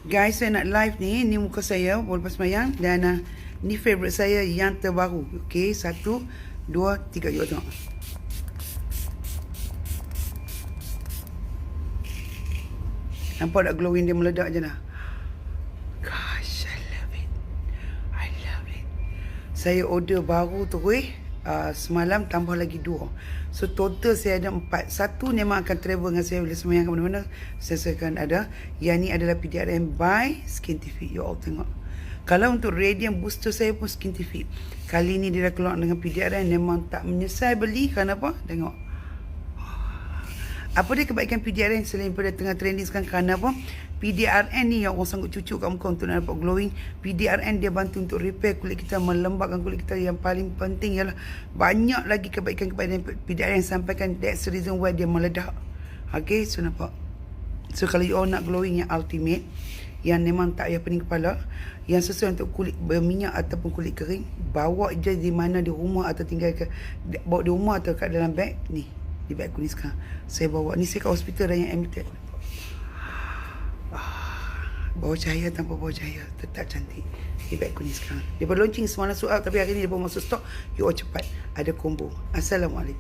Guys, saya nak live ni. Ni muka saya lepas semayang. Dan ni favourite saya yang terbaru. Okay, 1, 2, 3. Yuk tengok. Nampak tak glowing dia meledak je lah. Gosh, I love it. I love it. Saya order baru tu semalam tambah lagi 2. So total saya ada 4. Satu memang akan travel dengan saya bila semayang ke mana-mana. Saya akan ada. Yang ni adalah PDRN by Skintific. You all tengok. Kalau untuk Radiant Booster saya pun Skintific. Kali ni dia dah keluar dengan PDRN. Memang tak menyesal beli. Kenapa? Tengok. Apa dia kebaikan PDRN selain pada tengah trending sekarang? Kerana apa? PDRN ni yang orang sanggup cucuk kat muka untuk nak dapat glowing. PDRN dia bantu untuk repair kulit kita, melembabkan kulit kita. Yang paling penting ialah banyak lagi kebaikan-kebaikan PDRN sampaikan. That's the reason why dia meledak. Okay, so nampak. So kalau you all nak glowing yang ultimate, yang memang tak payah pening kepala, yang sesuai untuk kulit berminyak ataupun kulit kering, bawa je di mana di rumah atau tinggal bawa di rumah atau kat dalam beg ni. Di beg aku ni sekarang saya bawa ni, saya kat hospital dah yang admitted. Bawa cahaya tanpa bawa cahaya tetap cantik. Di beg aku ni sekarang dia baru launching semalam soal, tapi hari ni dia baru masuk stok. You all cepat, ada combo. Assalamualaikum.